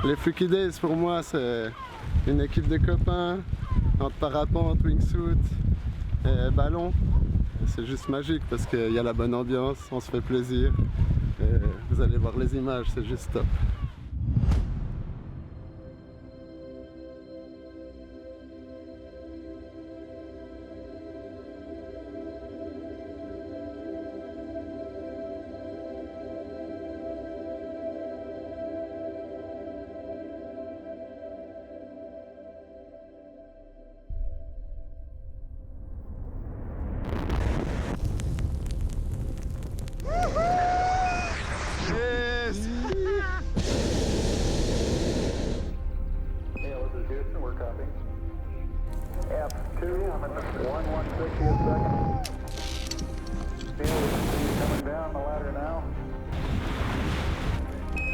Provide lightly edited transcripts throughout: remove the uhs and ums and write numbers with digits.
Les Fluky Days pour moi c'est une équipe de copains entre parapente, wingsuit et ballon. C'est juste magique parce qu'il y a la bonne ambiance, on se fait plaisir. Et vous allez voir les images, c'est juste top. F2, I'm at 1/160th second. Feel you coming down the ladder now.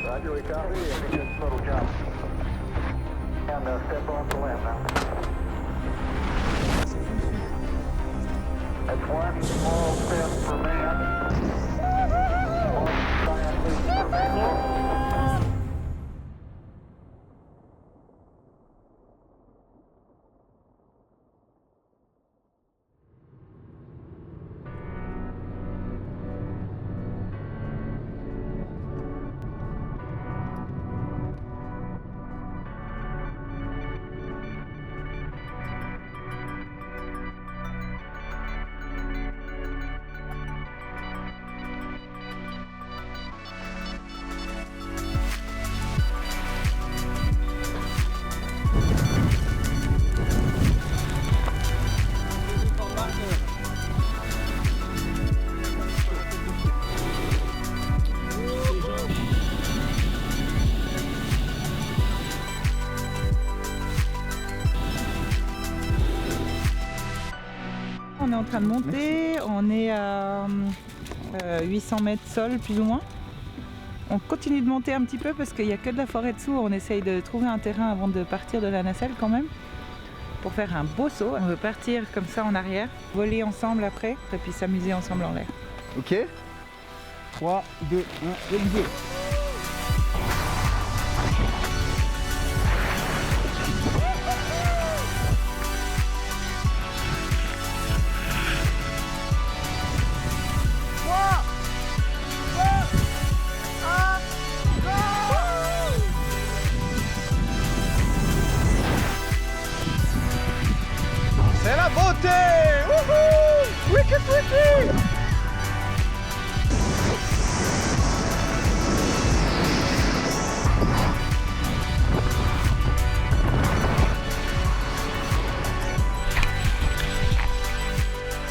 Roger, we copy. I think it's a little jump. And step off the limb now. That's one small step for man. One giant leap for man. On est en train de monter, on est à 800 mètres sol plus ou moins. On continue de monter un petit peu parce qu'il n'y a que de la forêt dessous. On essaye de trouver un terrain avant de partir de la nacelle quand même pour faire un beau saut. On veut partir comme ça en arrière, voler ensemble après et puis s'amuser ensemble en l'air. Ok. 3, 2, 1, let's go. C'est la beauté! Wouhou! Wicked, wicked!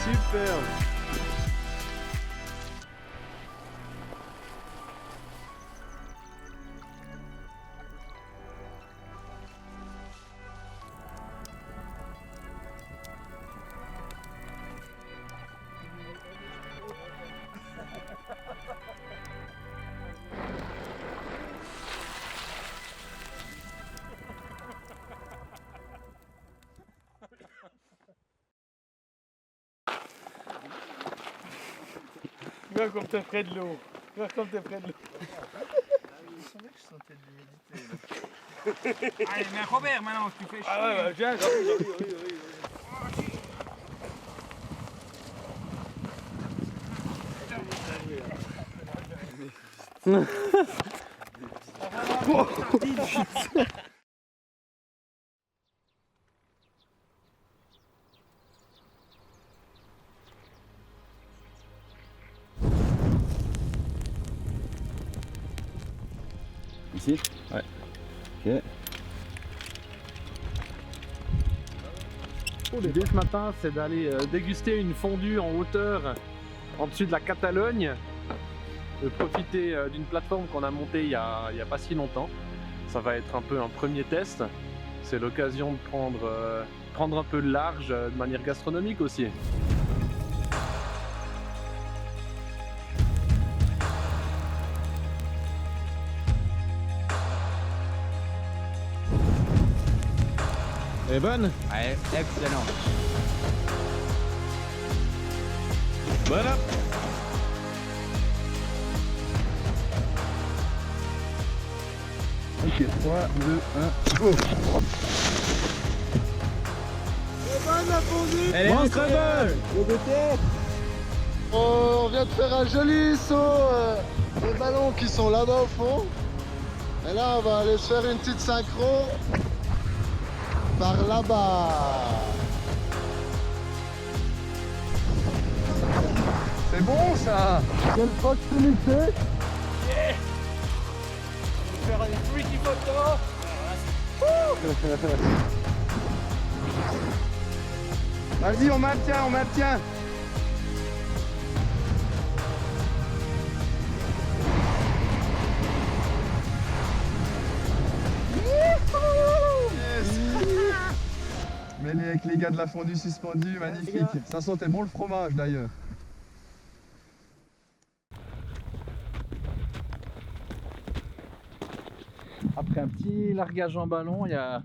Super! Regarde comme t'es près de l'eau. Regarde comme t'es près de l'eau. Je savais que je sentais de l'humidité. Allez, mais Robert, maintenant, tu fais chier. Ah ouais, bah, viens, j'arrive. Ici? Ouais. Ok. L'idée ce matin, c'est d'aller déguster une fondue en hauteur en dessus de la Catalogne, de profiter d'une plateforme qu'on a montée il y a pas si longtemps. Ça va être un peu un premier test. C'est l'occasion de prendre un peu le large de manière gastronomique aussi. Elle est bonne? Ouais, excellent. Voilà. Ok, 3, 2, 1, go. Elle est en scramble. On vient de faire un joli saut des ballons qui sont là-bas au fond. Et là, on va aller se faire une petite synchro par là-bas. C'est bon ça. Quelle proximité! Faire des freaky photos. Vas-y, on maintient, on maintient. Mêlé avec les gars de la fondue suspendue, magnifique. Ça sentait bon le fromage d'ailleurs. Après un petit largage en ballon, il y a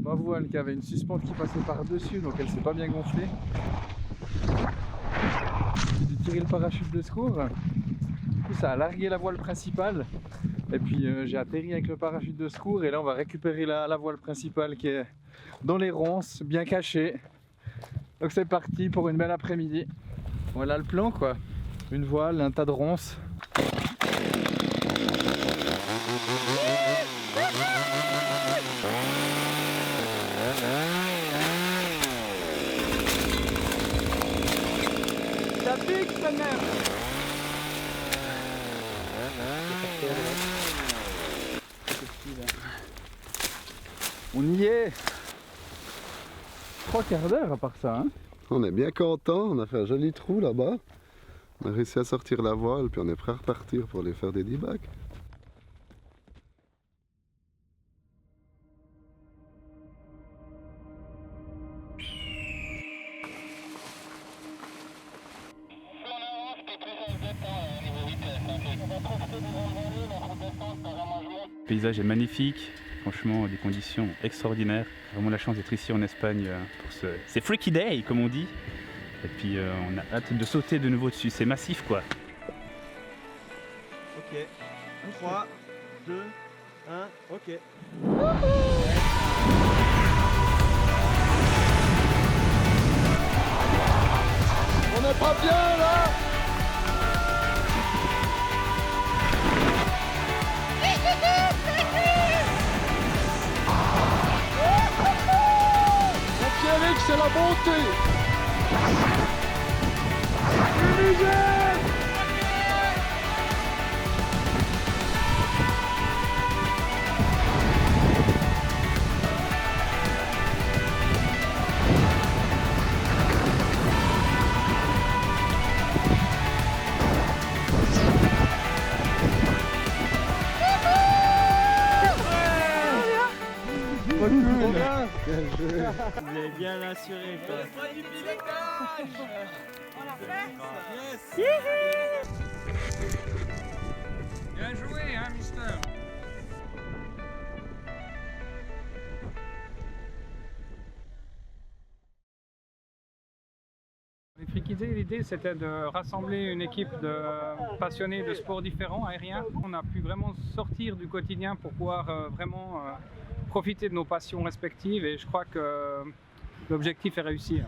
ma voile qui avait une suspente qui passait par-dessus, donc elle s'est pas bien gonflée. J'ai dû tirer le parachute de secours. Du coup, ça a largué la voile principale. Et puis j'ai atterri avec le parachute de secours et là on va récupérer la voile principale qui est dans les ronces, bien cachée. Donc c'est parti pour une belle après-midi. Voilà le plan quoi. Une voile, un tas de ronces. Ça pique, sa mère. On y est. 3 quarts d'heure à part ça. Hein. On est bien content, on a fait un joli trou là-bas. On a réussi à sortir la voile, puis on est prêt à repartir pour aller faire des debugs. Le paysage est magnifique, franchement des conditions extraordinaires. Vraiment la chance d'être ici en Espagne pour ces freaky day comme on dit. Et puis on a hâte de sauter de nouveau dessus, c'est massif quoi. Ok. 3, 2, 1, ok. On n'est pas bien là! Pierrick, c'est la bonté! Vous avez bien assuré quoi. Bien joué, hein, mister. Les Freaky Day, l'idée c'était de rassembler une équipe de passionnés de sports différents aériens. On a pu vraiment sortir du quotidien pour pouvoir vraiment profiter de nos passions respectives et je crois que l'objectif est réussi.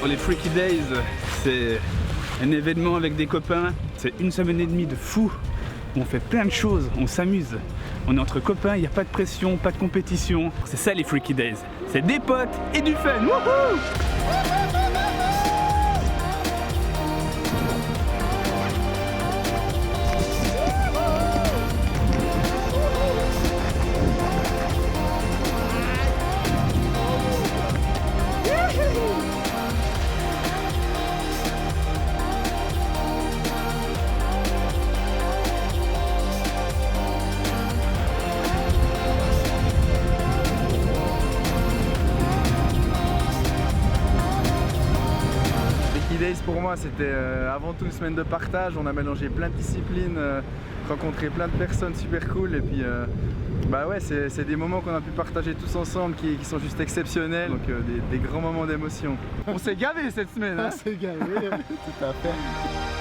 Les Freaky Days, c'est un événement avec des copains. C'est une semaine et demie de fou. On fait plein de choses, on s'amuse. On est entre copains, il n'y a pas de pression, pas de compétition. C'est ça les Freaky Days. C'est des potes et du fun. Wouhou! moi, c'était avant tout une semaine de partage. On a mélangé plein de disciplines, rencontré plein de personnes super cool. Et puis, bah ouais, c'est des moments qu'on a pu partager tous ensemble qui sont juste exceptionnels. Donc, des grands moments d'émotion. On s'est gavé cette semaine. Hein. On s'est gavé, tout à fait.